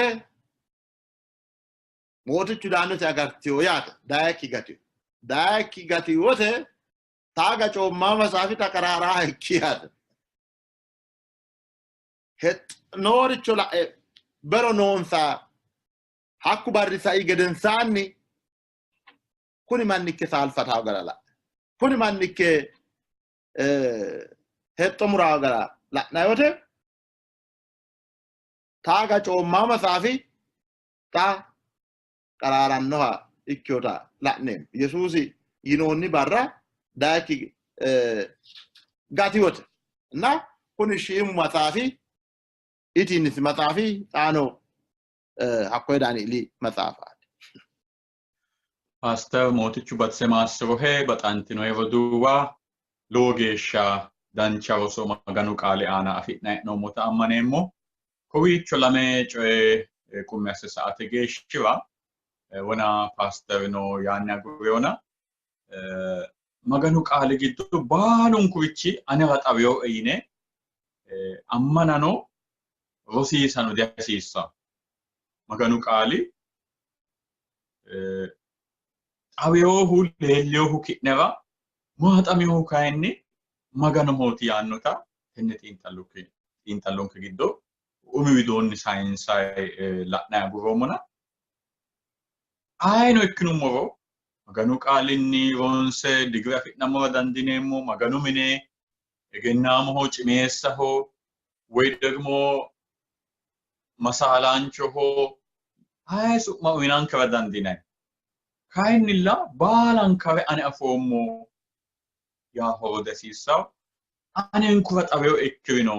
ሞትቹ ዳኖ ያጋርቲዮ ያት ዳኪ ጋቲ ወተ ታጋጮ ማመሳፊ ተቀራራ ኪያት het ኖርቹ ላ በሮ ኖንሳ ሐኩ ባሪሳ ይገደንሳኒ kuni mannike salfata garala kuni mannike hetto muragara la nayote taga chomma masafi ta qararannoha ikkota la'nem yesusi yinonni barra daaki gatiwot na kun shiim masafi itinis masafi tano hakkoydani li masafa Pastor mootichu batsemaasrohe baxantino evoduwa loogeesha dancha roso maganu qaale aana afidna he'noommota ammaneemmo kowiicho lame coye kumme asse sa'ate geeshshiwa wona pastor no yaanni agurreona maganu qaali giddo baalunkurichi anewa xawiyo yine ammanano rosiisano dihasiissa maganu qaali xawiyohu leelliyohu ki'newa maaxamiyohu kayinni maganu hooti yaannota tenne xiinxallonke giddo umi widoonni saayinsayi la'nayi agurroomona ayino ikkinummoro maganu qaalinni ronse digire afi'nammora dandineemmo maganu mine egennaamoho cimeessaho woy ደግሞ masaalaanchoho ay su'ma uyinankera dandinayi kayinnilla baalankare ane afoommo yaa horo dasiissawo anenkura xawiyo ikkirino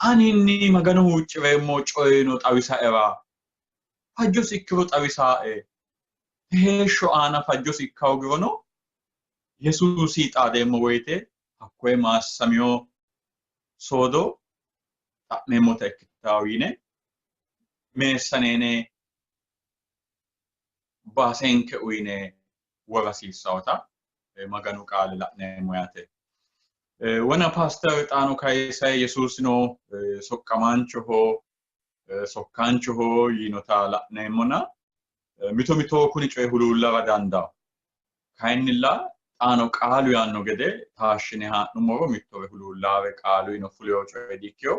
aninni maganu huuccireemmo coyino xawisaera fajjosi ikkiro xawisaa'e heeshsho aana fajjosi ikkawo girono yesuusi xaadeemmo woyte hakkoye maassamiyo soodo xa'meemmota ikkitawo yine meessaneene baasenke uyine worasiissawota maganu qaale la'neemmo yaate wona pastor xaano kayisayi yesuusino soqqamaanchoho sokkaanchoho yinota la'neemmona mito mito kuni coye huluullara dandawo kayinnilla xaano qaalu yaanno gede taashshine haa'nummoro mittore huluullaare qaalu yino fuleyo coye dikkeyo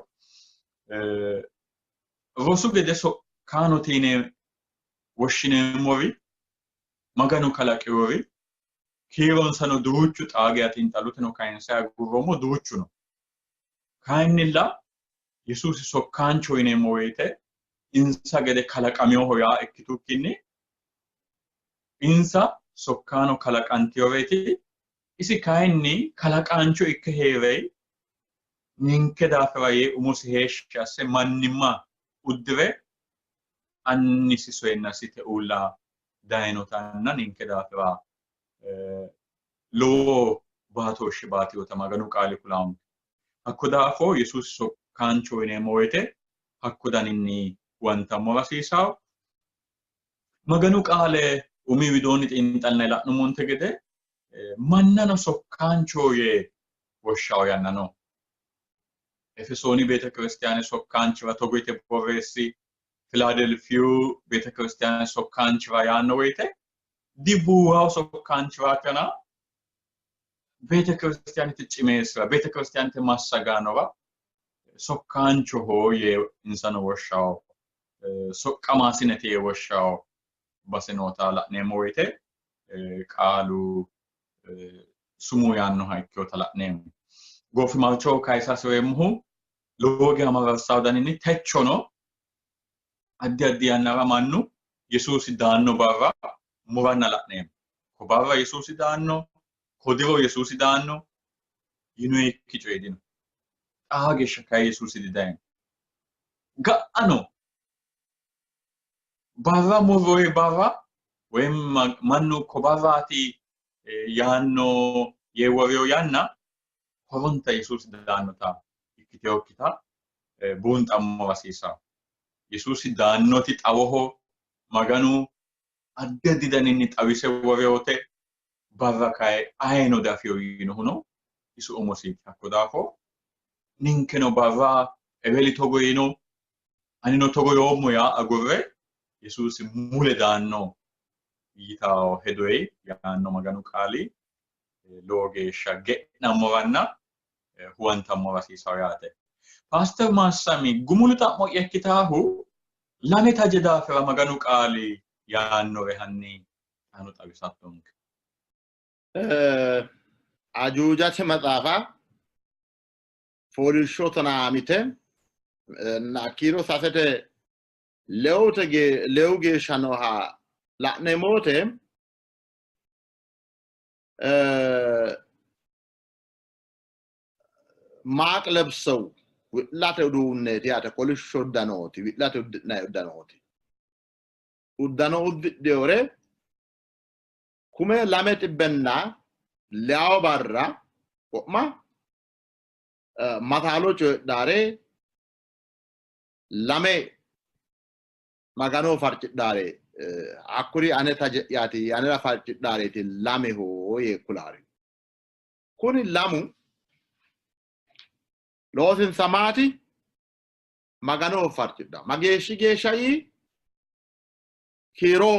rosu gede sokkaanote yine woshshineemmori maganu kalaqewori kiironsano duuchu xaage xiinxalluteno kayinsayi agurroommo duuchu no kayinnilla yesuusi sokkaancho yineemmo woyte insa gede kalaqamiyoho yaa ikkitukkinni insa sokkaano kalaqantiyoreeti isi kayinni kalaqaancho ikke heereyi ninke daafira yee umosi heeshshi asse mannimma uddire annisi soyennasite uulla dayinotanna ninke daafira lowo baatooshshi baatiyota maganu qaali kulaanke hakko daafo yesuusi sokkaancho yineemmo woyte hakko daninni huwantammo rasiisawo maganu qaale umi widoonni xiinxalnayi la'nummonte gede mannano sokkaancho yee woshshawo yanna no efesooni beete kiristiyaane sokkaanchiwa togo yite borreessi filadelfiyu beete kiristiyaane sokkaanchiwa yaanno woyte dibuuwawo sokkaanchiwaatana beete kiristiyaanete cimeessira beete kiristiyaanete massagaanora sokkaanchoho yee insano woshshawo soqqamaasinete yee woshshawo base noota la'neemmo woyte qaalu sumuu yaannoha ikkeyota la'neemmo goofimarchoho kayisasireemmohu lowo geya mararsawo daninni techono addi addi yannara mannu yesuusi daanno barra muranna la'neemmo ko barra yesuusi daanno ko diro yesuusi daanno yinoyikki coydino xaa geeshsha kayi yesuusi didayino ga'ano barra murroyi barra woyim mannu ko barraati yaanno yee woriyo yanna horonta yesuusi daannota ikkiteyokkita buunxammo rasiisawo yesuusi daannoti xawoho maganu addi addi daninni xawise woriyote barra kaye ayino dafiyo yinohuno isu umosiiti hakko daafo ninkeno barra eweli togo yino anino togo yoommo yaa agurre yesuusi mule daanno yitawo hedoyi yaanno maganu qaali lowo geeshsha ge'nammoranna huwantammo rasiisawo yaate pastor Maassami gumulu xa'mo'ya ikkitaahu lame taje daafira maganu qaali yaannore hanni xaano xawisattonke ajuujate maxaafa foolishshootana amite nakiro sasete leuge shanoha la'nemote maaq lebsew wi'late uduunneeti yaate kolishsho uddanooti wi'late uddi'nayi uddanooti uddano uddidheewore kume lame xibbenna leawo barra wo'ma mataalo coydhaare lame magano farcidhaare akkuri ane taje'yaati anera farcidhaareeti lameho yee kulaari kuni lamu loosinsa maati magano farcidha mageeshshi geeshsha yi kiiro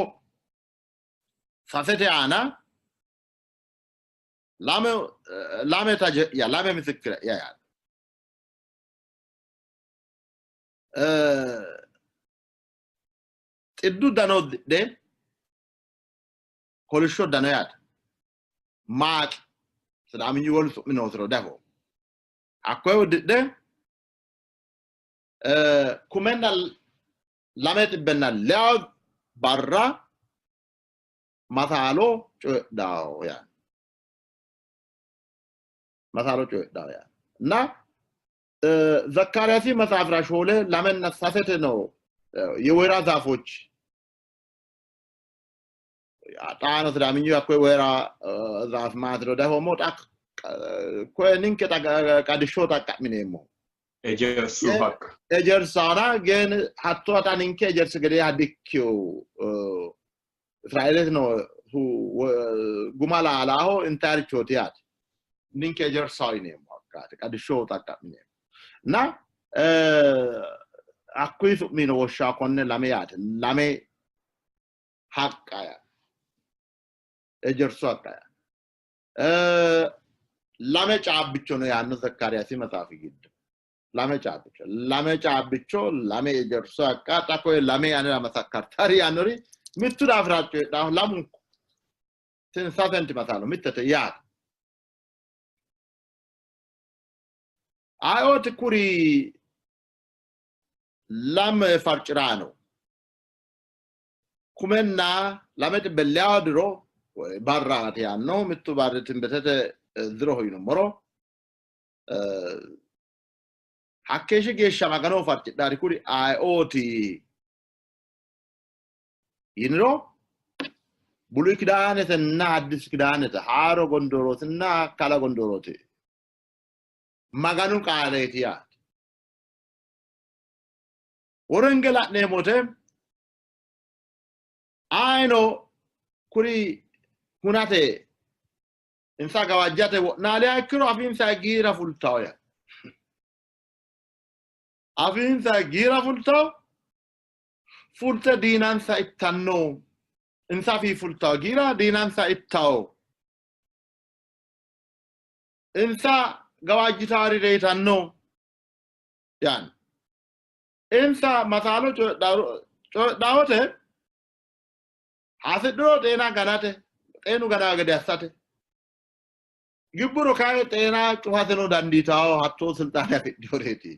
sasete aana lame taje'ya lame misikire yaad xiddu dano de kolishsho dano yaad maaq sidaaminyu wolu su'minoosiro defo akkoye uddidhe kumenna lame xibbenna leawo barra mataalo coydhawo yaad mataalo coydhawo yaad እና ዘካርያስ መጽሐፍ ራሾለ ለምን ሳሰተ ነው የወይራ ዛፎች አጣነ ስለምኝ ያኮ ወይራ ዛፍ ማድሮ ደግሞ ጣቅ ኮኒን ከቀድሾ ታቃሚነሞ ኤጀርሳና ግን ሀቶ አጣኒን ከኤጀርስ ገደ አድክዮ እስራኤል ነው ጉማላ አላሆ እንታርቾቲያት ኒን ከኤጀርሳው ነው ማቃት ቀድሾ ታቃሚነሞ እና አኩይ ሱሚኖ ወሻ ኮነ ለመያት ለመ ሐቃያ እጀርሱ ሐቃያ ለመ ጫብቾ ነው ያን ዘካርያስ መጽሐፍ ይግድ ለመ ጫብቾ ለመ እጀርሱ ሐቃ ታኮይ ለመ ያን መሰከር ታሪ ያንሪ ምቱ ዳፍራጭ ዳው ለሙ ትንሳፈንት መታሎ ምተተ ያ አይኦት ኩሪ lam farcirano kumenna lamet belladro barrati hanno mittu barretin betete zero hoyno moro hakkeshi geeshsha magano farcidari kuri aioti yinro bulu kidanete na addis kidanete haro gondoroti na kala gondoroti maganu qaaleti ya Orangela nemote aino kuri hunate insa gawajjate nale akiro afinsa gira fultawya afinsa gira fultaw fulta dinansa ittanno insa fi fultaw gira dinansa ittaw insa gawajjitari reitanno yan insa masalo dawote hasidro dena ganate enu gana gade asate gibburo kae dena cuhateno danditawo hatto sultana fidoreti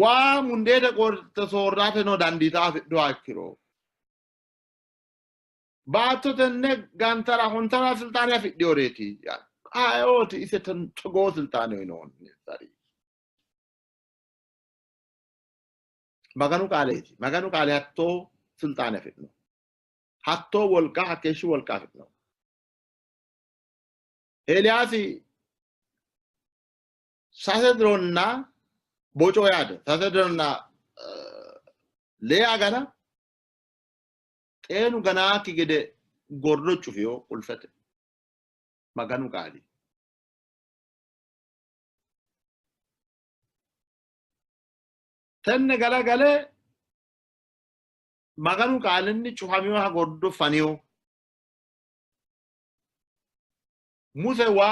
wa mundete qorte sorrate no dandita fiddo akkiro baatto tenne gantara hontara sultana fidoreti ayoti iseten togo sultana non sari maganu kale hatto sultana fitno hatto wolqa hakeshi wolqa fitno eliasi sasedronna boco yade sasedronna leya gana enu gana ki gede gordo cufiyo ulfete maganu kali tenne gale maganu kalenni chuhamiwa gordo faniyo muse wa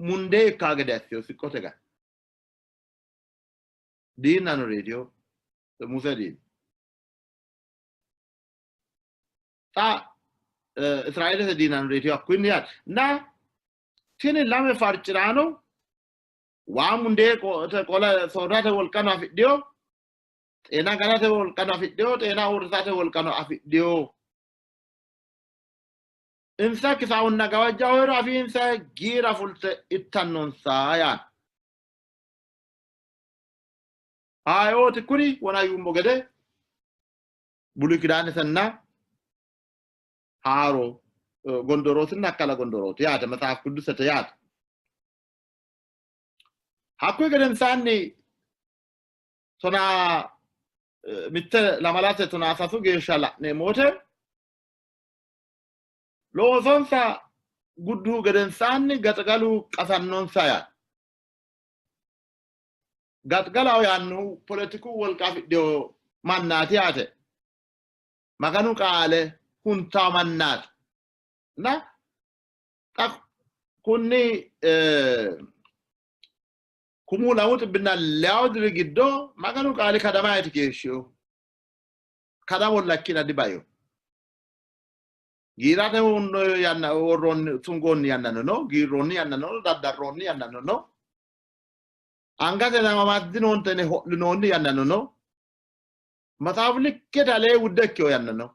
munde kagede asyo sikotega dina no radio muse din ta Israel dinan retio quindi na tini lame farcirano wamunde ko kola sodate volcano afidio ena ganate volcano afidio ena ursate volcano afidio insa kisaunna gawajawero afinsa gira fulte ittannon saya ayo tikuri wana yumbo gede bulikidane sanna haro gondorotina kala gondorot yaata mataaf kudusata yaata hakku geden sanni sona mitte lamalate tona asasu geshala ne mote lo sonsa guddu geden sanni gatgalu qasannon saya gatgalaw yannu politiku wol kafiddo mannati yaate maganu qaale kunta mannat na tak kunni kumula wut binna laudri giddo maganu qaali kadama etikesho kadamo lakkina dibayo girate un yanna oron tungon yanna no gironi yanna no daddaroni yanna no angate na mamadin ontene holnoni yanna no matavli kedale wuddekyo yanna no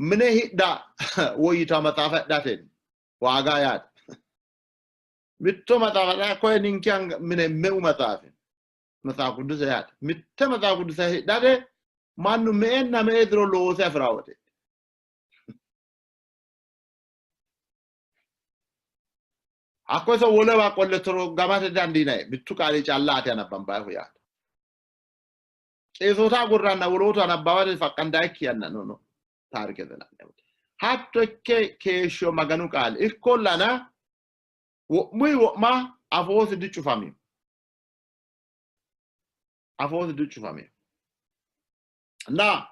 mine hidda woyita matafa daten waga yat mitto matafa ko ninkyang mine meu matafa matafa duzayat mitte matafa duzay dade manu meenna meedro lo sefrawte akoso wole wa kolletoro gamate dandina mittu kali challate anabamba ho yat ezo ta gurranna woloto anabawade fakanda kiyanna no tarike dana hatto kesho maganu qal ikollana muy ma afos dichu fami na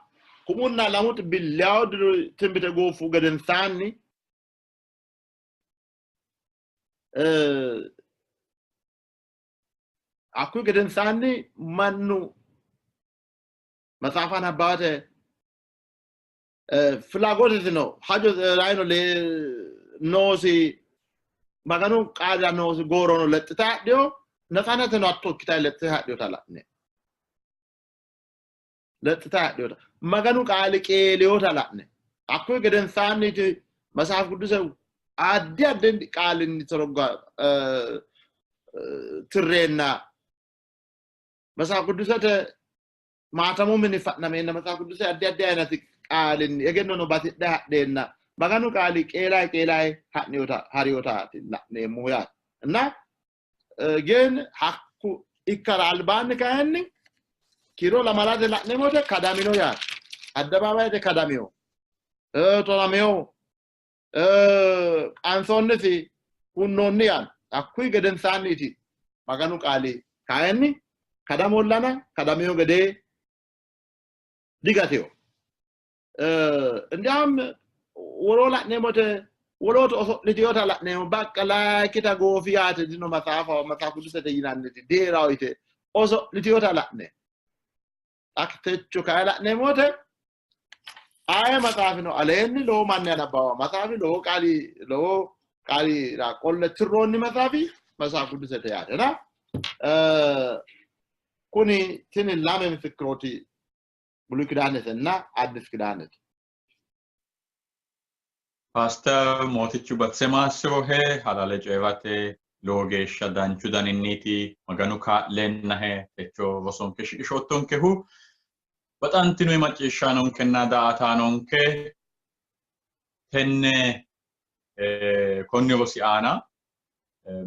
kumunna lamut billaud timbite go fu gaden sanni aku gaden sanni mannu masafana bate flagotino hajo raino le nosi maganu qala nosi gorono lettata dio nafanate no atto kita lettata dio talane lettata dio maganu qali qeleo talane akko geden saniti masaf guduse addi addi qalin toroga tirena masaf gudusate matamu min fatna men masaf guduse addi addi ayati qalin egenno no batidda denna maganu qali qelay hatniota hariota ne moya na gen hakku ikara alban kaanni kiro la malade la ne mote kadamino ya addababa de kadamio tolamio ansonneti kunnoniyan akku geden saniti maganu qali kaanni kadamollana kadamio gede digateo ndam worola ne mote woloto litiota la ne bakala kita go fiate dino masafu dusete yinanti de rawite oso litiota la ne aktecho kala ne mote ay masafino aleni lo manne na bawa masafi lo qali ra kolle tirronni masafu dusete yate na kuni tini lame fikroti bulukidanet na addis kidanet Pastor motichu batsemaso he halale jevate logesha danchu daninniti maganuka lenna he techo vosonke shottonke hu batantinu imachishanonke nada atanonke tenne konni vosiana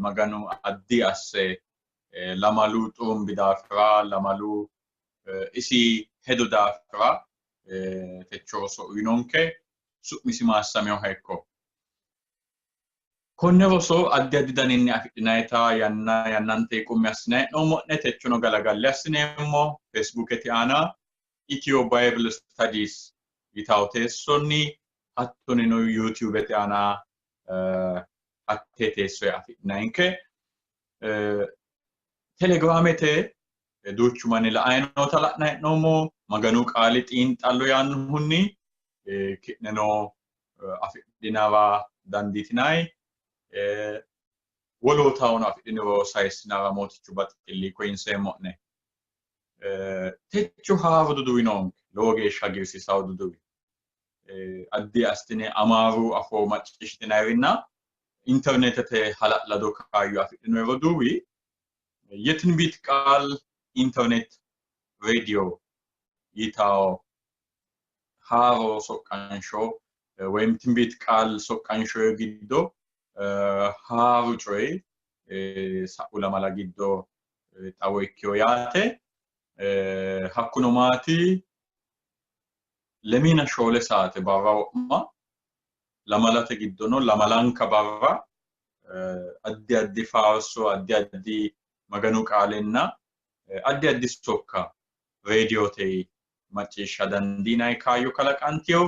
maganu addi asse lamalu tumbidafra lamalu isi hedo dafra techo so inonke su'misima assameo hekko konne roso addi daninni afidhinayta yannante qummi assinay no mo'ne techono galagalle assineemmo Facebook eti ana Ethio Bible Studies yitawteessonni hattoni no YouTube eti ana atteteesso afidhinayinke Telegramete duuchu manni la'ayno tala'nay nomo maganu qaali xiinxallo yaannuhunni kitneno afidinava danditinai walotaawwan afidinoo saayisinaava mootichu baxilli koyinseemmo'ne techo haavudu duwinoonke lowo geeshsha giirsiisaa duduwi addi astine amaaru afoo macciishshitinayirinna internetete hala'lado kaayyo afidinoo duwi የትንቢት ቃል ኢንተርኔት ሬዲዮ ይታው ሃሮ ሶቃንሾ ወይም ትንቢት ቃል ሶቃንሾ ይግዶ ሃሩ ጮይ ሳኡላ ማላጊዶ ጣወይኪዮ ያቴ ሐኩኖማቲ ለሚና ሾለ ሰዓት ባራውማ ለማላተ ግዶ ነው ለማላንካ ባራ አዲ አዲ ፋርሶ አዲ አዲ maganu qaalenna addi addi stokka radio te macciishsha dandiinay kaayyo kalaqantiyo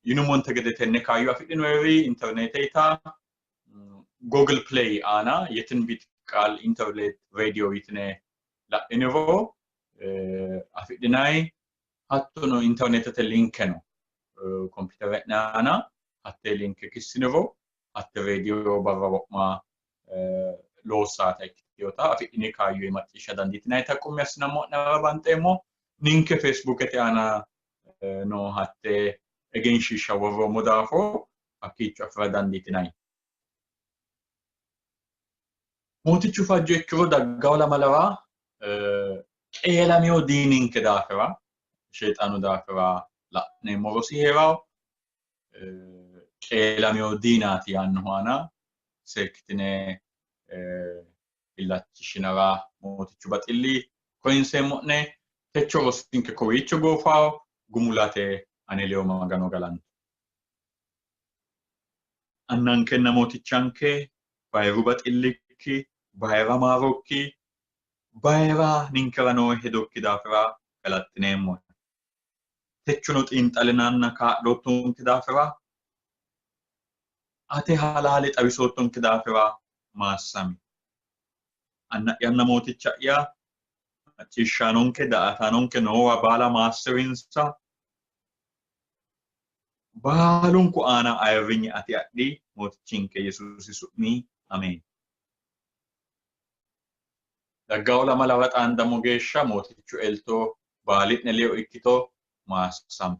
yinumonte gede tenne kaayyo afidhinoyri interneteyta google play aana የትንቢት ቃል ኢንተርኔት ሬዲዮ yitne la'iniro afidhinay hattono internetete link no computerete aana hatte link kissiniro hatte radio barra wo'ma loosaata ikkitiyota afidhine kaayyo macciishsha dandiitinay taqqummi assinammo'ne banxeemmo ninke facebookete aana no hatte egenshiishsha worroommo daafo hakkiicho afira dandiitinay mootichu fajjo ikkiro daggawo lamalawa qeelamiyo diininke daafira sheexanu daafira la'neemmo rosi heerawo qeelamiyo diinaati yaannohu aana seekkitine illachishinara mootichu baxilli koyinseemmo'ne techo rosinke kowiicho goofawo gumulate aneleo magano galanto annankenna mootichanke bayru baxillikki bayra maarokki bayra ninkera noo hedokki daafira galattineemmo techono xiinxalinanna kaa'lottonke daafira ate halaale xawisoottonke daafira maassami anna'yanna mooticha'ya macciishshaanonke da'atanonke noowa baala maassirinsa baalunku aana ayirrinyi ati adhi mootichinke yesuusi su'mii ameen daggawo lamalawa xaandamo geeshsha mootichu eltoo baali'ne leo ikkito maassami